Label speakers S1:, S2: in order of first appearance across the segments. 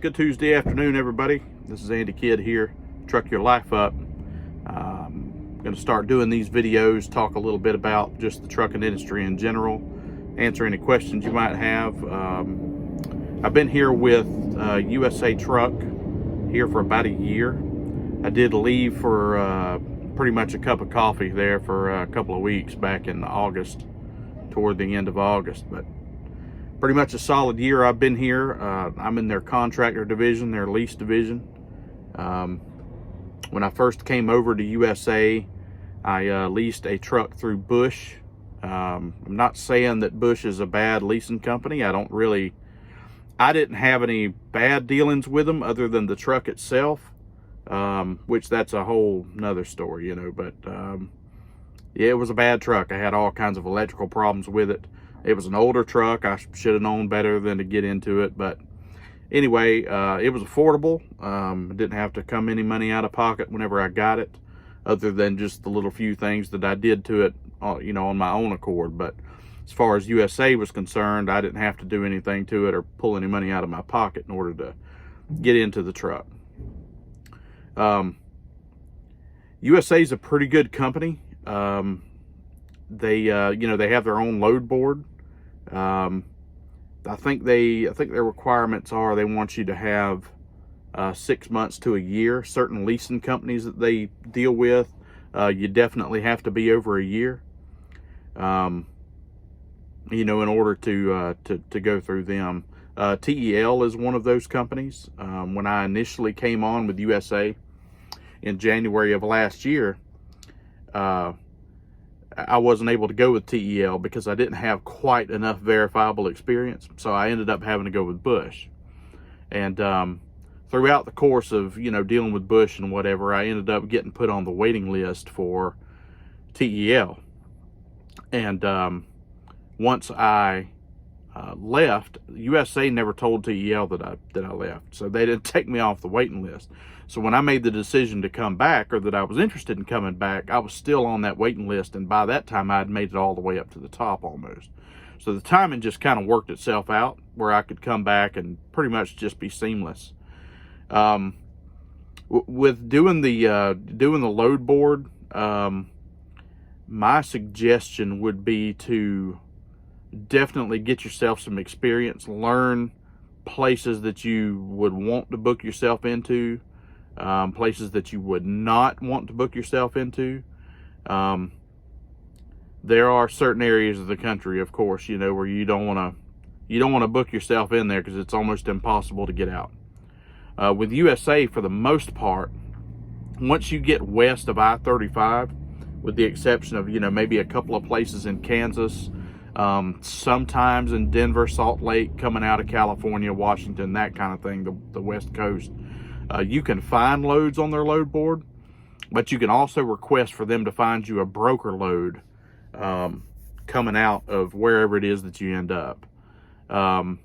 S1: Good Tuesday afternoon, everybody. This is Andy Kidd here, Truck Your Life Up. I'm going to start doing these videos, talk a little bit about just the trucking industry in general, answer any questions you might have. I've been here with USA Truck here for about a year. I did leave for pretty much a cup of coffee there for a couple of weeks back in August, toward the end of August, but pretty much a solid year I've been here. I'm in their contractor division, their lease division. When I first came over to USA, I leased a truck through Bush. I'm not saying that Bush is a bad leasing company. I didn't have any bad dealings with them other than the truck itself, which that's a whole nother story, you know, but yeah, it was a bad truck. I had all kinds of electrical problems with it. It was an older truck. I should have known better than to get into it. But anyway, it was affordable. I didn't have to come any money out of pocket whenever I got it, other than just the little few things that I did to it, you know, on my own accord. But as far as USA was concerned, I didn't have to do anything to it or pull any money out of my pocket in order to get into the truck. USA is a pretty good company. They you know, they have their own load board. I think their requirements are they want you to have 6 months to a year. Certain leasing companies that they deal with, you definitely have to be over a year, you know, in order to go through them. TEL is one of those companies. When I initially came on with USA in January of last year, I wasn't able to go with TEL because I didn't have quite enough verifiable experience. So I ended up having to go with Bush. And throughout the course of, you know, dealing with Bush and whatever, I ended up getting put on the waiting list for TEL. And once I left, USA never told TEL that I left. So they didn't take me off the waiting list. So when I made the decision to come back, or that I was interested in coming back, I was still on that waiting list. And by that time, I had made it all the way up to the top almost. So the timing just kind of worked itself out where I could come back and pretty much just be seamless. With doing the load board, my suggestion would be to definitely get yourself some experience, learn places that you would want to book yourself into, places that you would not want to book yourself into. There are certain areas of the country, of course, you know, where you don't want to book yourself in there because it's almost impossible to get out. With USA, for the most part, once you get west of I-35, with the exception of, you know, maybe a couple of places in Kansas, sometimes in Denver, Salt Lake, coming out of California, Washington, that kind of thing, the West Coast, you can find loads on their load board, but you can also request for them to find you a broker load coming out of wherever it is that you end up. You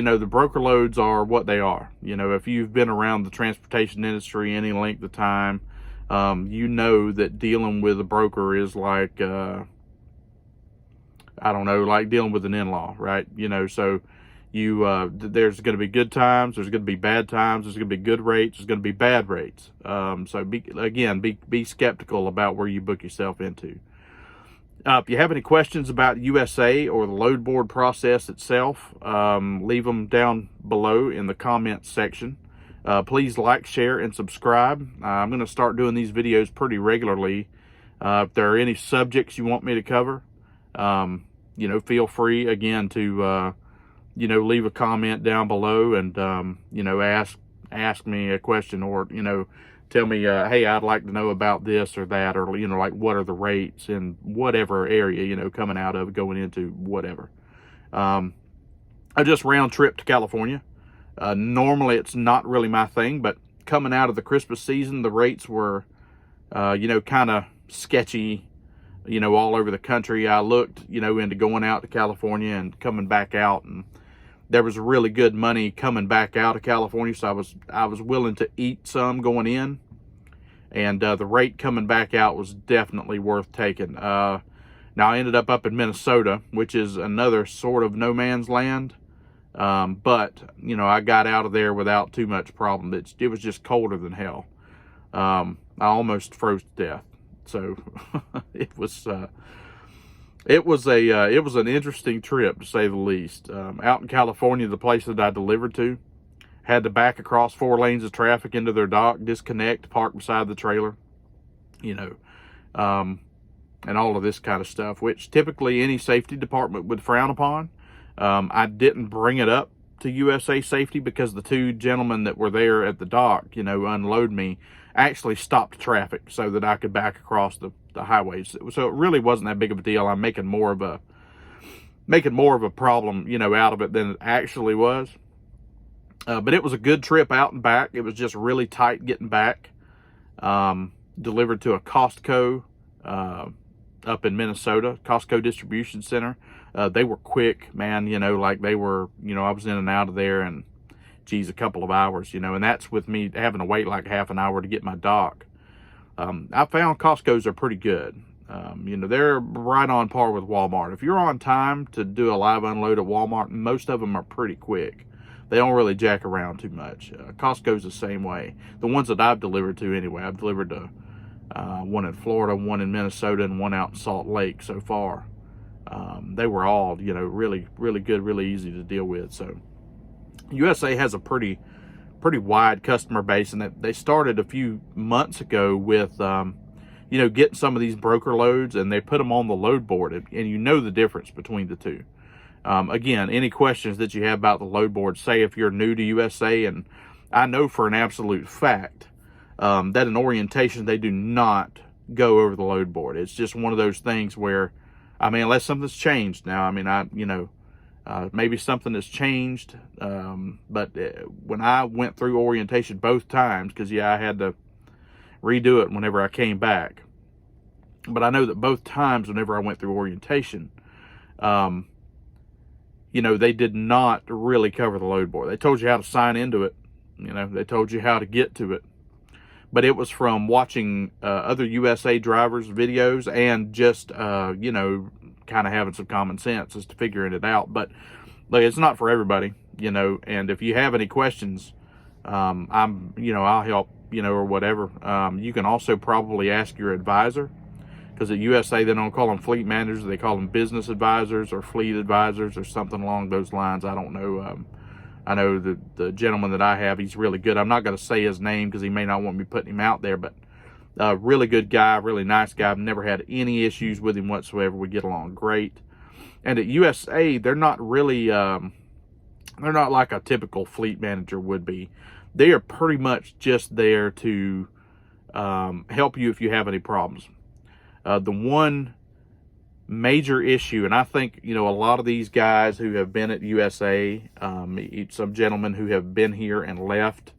S1: know, the broker loads are what they are. You know, if you've been around the transportation industry any length of time, you know that dealing with a broker is like, I don't know, like dealing with an in-law, right? You know, so there's going to be good times, there's going to be bad times, there's going to be good rates, there's going to be bad rates. So be skeptical about where you book yourself into. If you have any questions about USA or the load board process itself, leave them down below in the comments section. Please like, share, and subscribe. I'm going to start doing these videos pretty regularly. If there are any subjects you want me to cover, you know, feel free again to you know, leave a comment down below and you know, ask me a question, or, you know, tell me, hey, I'd like to know about this or that, or, you know, like what are the rates in whatever area, you know, coming out of, going into whatever. I just round trip to California. Normally it's not really my thing, but coming out of the Christmas season, the rates were, you know, kind of sketchy, you know, all over the country. I looked, you know, into going out to California and coming back out, and there was really good money coming back out of California. So I was willing to eat some going in, and the rate coming back out was definitely worth taking. Now I ended up in Minnesota, which is another sort of no man's land. But, you know, I got out of there without too much problem. It was just colder than hell. I almost froze to death. So it was an interesting trip, to say the least. Out in California, the place that I delivered to had to back across 4 lanes of traffic into their dock, disconnect, park beside the trailer, you know, and all of this kind of stuff, which typically any safety department would frown upon. I didn't bring it up to USA Safety because the 2 gentlemen that were there at the dock, you know, unload me, actually stopped traffic so that I could back across the highways. So it really wasn't that big of a deal. I'm making more of a problem, you know, out of it than it actually was. But it was a good trip out and back. It was just really tight getting back. Delivered to a Costco up in Minnesota, Costco distribution center. They were quick, man, you know, like they were, you know, I was in and out of there in, geez, a couple of hours, you know, and that's with me having to wait like half an hour to get my dock. I found Costco's are pretty good. You know, they're right on par with Walmart. If you're on time to do a live unload at Walmart, most of them are pretty quick. They don't really jack around too much. Costco's the same way. The ones that I've delivered to anyway, I've delivered to one in Florida, one in Minnesota, and one out in Salt Lake so far. They were all, you know, really, really good, really easy to deal with. So USA has a pretty wide customer base, and they started a few months ago with, you know, getting some of these broker loads, and they put them on the load board, and you know the difference between the two. Again, any questions that you have about the load board, say if you're new to USA, and I know for an absolute fact that in orientation, they do not go over the load board. It's just one of those things where, I mean, unless something's changed now, I mean, you know, maybe something has changed. But when I went through orientation both times, because, yeah, I had to redo it whenever I came back. But I know that both times whenever I went through orientation, you know, they did not really cover the load board. They told you how to sign into it. You know, they told you how to get to it. But it was from watching other USA drivers' videos and just, you know, kind of having some common sense as to figuring it out. But it's not for everybody, you know. And if you have any questions, you know, I'll help, you know, or whatever. You can also probably ask your advisor, because at USA, they don't call them fleet managers. They call them business advisors or fleet advisors or something along those lines. I don't know. I know the gentleman that I have, he's really good. I'm not going to say his name because he may not want me putting him out there, but really good guy, really nice guy. I've never had any issues with him whatsoever. We get along great. And at USA, they're not really, they're not like a typical fleet manager would be. They are pretty much just there to help you if you have any problems. The one major issue, and I think, you know, a lot of these guys who have been at USA, some gentlemen who have been here and left,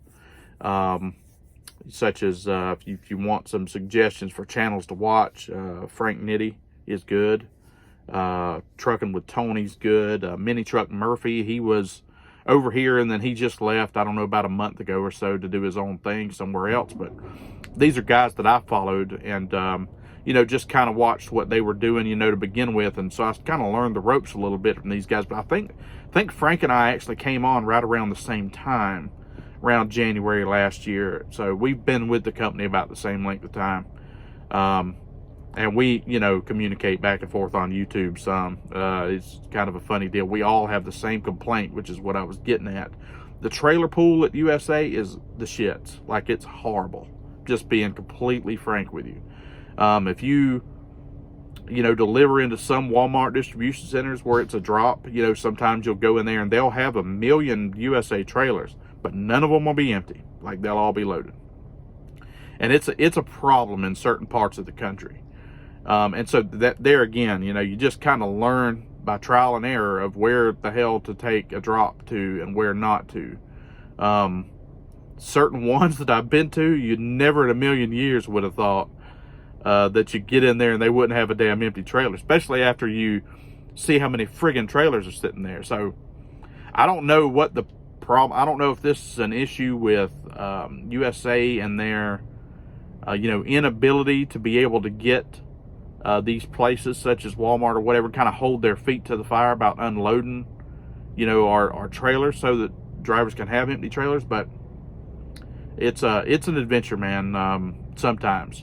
S1: such as if you want some suggestions for channels to watch, Frank Nitti is good. Trucking with Tony's good. Mini Truck Murphy, he was over here and then he just left, I don't know, about a month ago or so to do his own thing somewhere else. But these are guys that I followed and, you know, just kind of watched what they were doing, you know, to begin with. And so I kind of learned the ropes a little bit from these guys. But I think Frank and I actually came on right around the same time, around January last year. So we've been with the company about the same length of time. And we, you know, communicate back and forth on YouTube some. It's kind of a funny deal. We all have the same complaint, which is what I was getting at. The trailer pool at USA is the shits. Like, it's horrible. Just being completely frank with you. If you know, deliver into some Walmart distribution centers where it's a drop, you know, sometimes you'll go in there and they'll have 1 million USA trailers, but none of them will be empty. Like, they'll all be loaded. And it's a problem in certain parts of the country. And so that there again, you know, you just kind of learn by trial and error of where the hell to take a drop to and where not to. Certain ones that I've been to, you never in a million years would have thought that you get in there and they wouldn't have a damn empty trailer, especially after you see how many friggin' trailers are sitting there. So I don't know what the problem, I don't know if this is an issue with USA and their, you know, inability to be able to get these places such as Walmart or whatever kind of hold their feet to the fire about unloading, our trailers so that drivers can have empty trailers. But it's an adventure, man. Sometimes,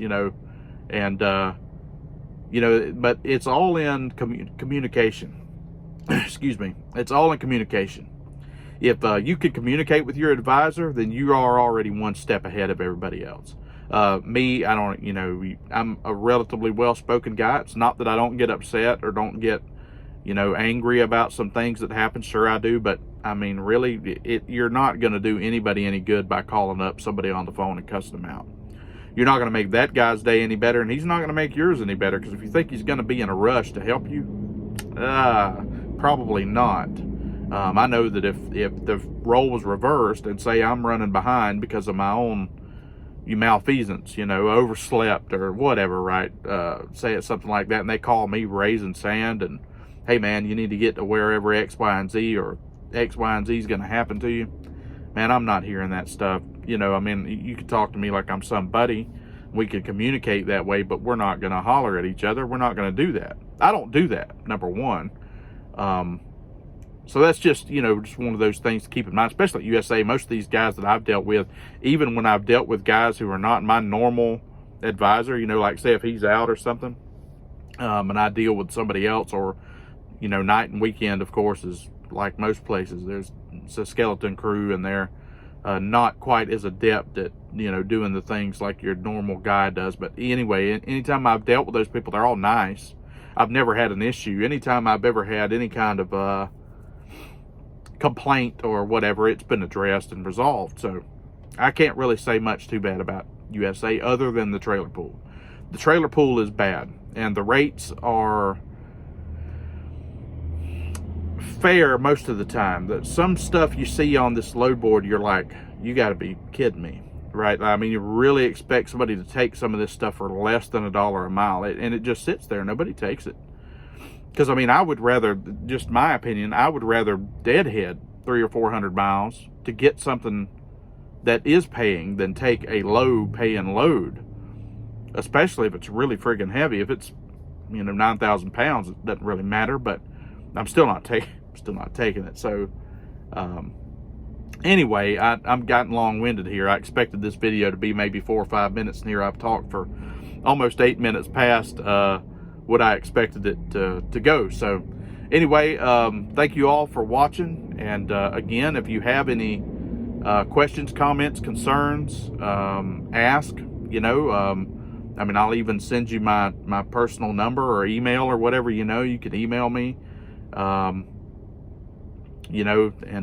S1: and but it's all in communication. Excuse me. It's all in communication. If you can communicate with your advisor, then you are already one step ahead of everybody else. Me, I don't, I'm a relatively well-spoken guy. It's not that I don't get upset or don't get, angry about some things that happen. Sure I do, but I mean, really, you're not going to do anybody any good by calling up somebody on the phone and cussing them out. You're not going to make that guy's day any better, and he's not going to make yours any better, because if you think he's going to be in a rush to help you, probably not. I know that if the role was reversed and say I'm running behind because of my own malfeasance, overslept or whatever, right? Say it's something like that, and they call me raising sand and, hey man, you need to get to wherever X, Y, and Z, or X, Y, and Z is going to happen to you. Man, I'm not hearing that stuff. I mean, you could talk to me like I'm somebody. We could communicate that way, but we're not going to holler at each other. We're not going to do that. I don't do that, number one. So that's just, just one of those things to keep in mind, especially at USA. Most of these guys that I've dealt with, even when I've dealt with guys who are not my normal advisor, like say if he's out or something, and I deal with somebody else, or, night and weekend, of course, is like most places. There's a skeleton crew, and they're not quite as adept at, doing the things like your normal guy does. But anyway, anytime I've dealt with those people, they're all nice. I've never had an issue. Anytime I've ever had any kind of complaint or whatever, it's been addressed and resolved. So I can't really say much too bad about USA other than the trailer pool. The trailer pool is bad, and the rates are fair most of the time. That some stuff you see on this load board, you're like, you got to be kidding me, right? I mean, you really expect somebody to take some of this stuff for less than $1 a mile, and it just sits there. Nobody takes it. Because I mean, I would rather, just my opinion, I would rather deadhead 300 or 400 miles to get something that is paying than take a low paying load, especially if it's really friggin' heavy. If it's 9,000 pounds, it doesn't really matter. But I'm still not taking it. So anyway, I'm getting long-winded here. I expected this video to be maybe 4 or 5 minutes, and here I've talked for almost 8 minutes past what I expected it to go. So anyway, thank you all for watching, and again, if you have any questions, comments, concerns, ask. I mean, I'll even send you my personal number or email or whatever. You can email me. And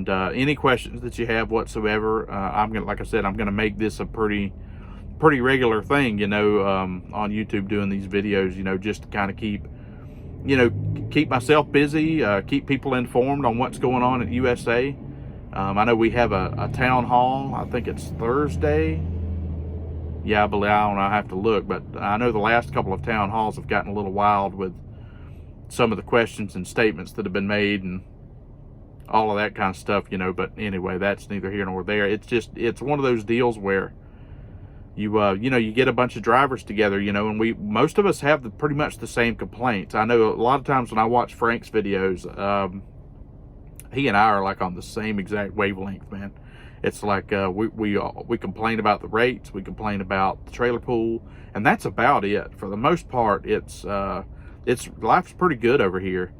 S1: any questions that you have whatsoever, like I said, I'm gonna make this a pretty regular thing, on YouTube, doing these videos, just to kind of keep myself busy, keep people informed on what's going on at USA. I know we have a town hall. I think it's Thursday. Yeah, I believe, I don't know, I have to look, but I know the last couple of town halls have gotten a little wild with some of the questions and statements that have been made and all of that kind of stuff, but anyway, that's neither here nor there. It's one of those deals where you get a bunch of drivers together, and most of us have pretty much the same complaints. I know a lot of times when I watch Frank's videos, he and I are like on the same exact wavelength, man. It's like we complain about the rates, we complain about the trailer pool, and that's about it. For the most part, it's life's pretty good over here.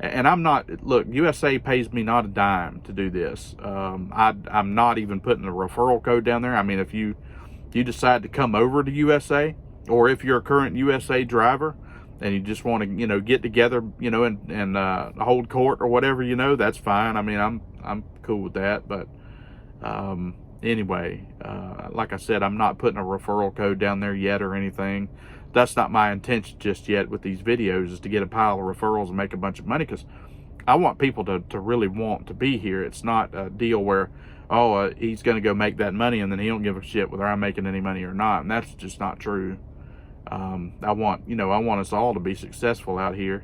S1: And I'm not, look, USA pays me not a dime to do this. I'm not even putting a referral code down there. I mean, if you decide to come over to USA, or if you're a current USA driver and you just want to, get together, and hold court or whatever, that's fine. I mean, I'm cool with that. But anyway, like I said, I'm not putting a referral code down there yet or anything. That's not my intention just yet with these videos, is to get a pile of referrals and make a bunch of money, because I want people to really want to be here. It's not a deal where, he's going to go make that money and then he don't give a shit whether I'm making any money or not. And that's just not true. I want us all to be successful out here,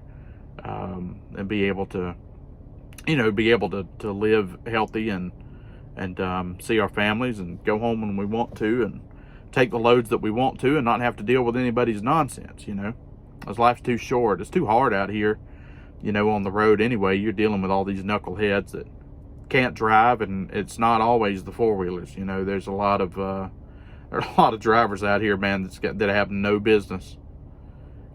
S1: and be able to live healthy and see our families and go home when we want to, and take the loads that we want to, and not have to deal with anybody's nonsense. Because life's too short. It's too hard out here. you know, on the road anyway, you're dealing with all these knuckleheads that can't drive, and it's not always the four-wheelers. You know, there's a lot of drivers out here, man, that have no business,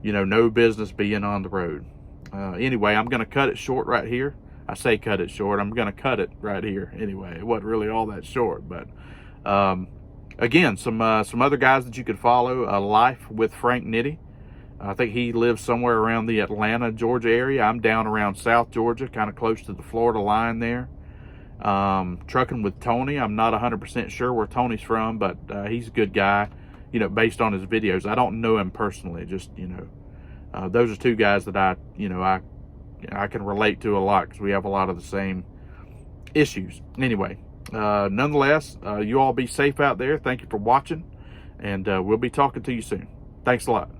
S1: you know, no business being on the road. Anyway, I'm going to cut it short right here. I say cut it short. I'm going to cut it right here. Anyway, it wasn't really all that short, but again, some other guys that you could follow. Life with Frank Nitti. I think he lives somewhere around the Atlanta, Georgia area. I'm down around South Georgia, kind of close to the Florida line there. Trucking with Tony. I'm not 100% sure where Tony's from, but he's a good guy, you know, based on his videos. I don't know him personally, just, you know, those are two guys that I can relate to a lot, because we have a lot of the same issues. Anyway, nonetheless, you all be safe out there. Thank you for watching, and we'll be talking to you soon. Thanks a lot.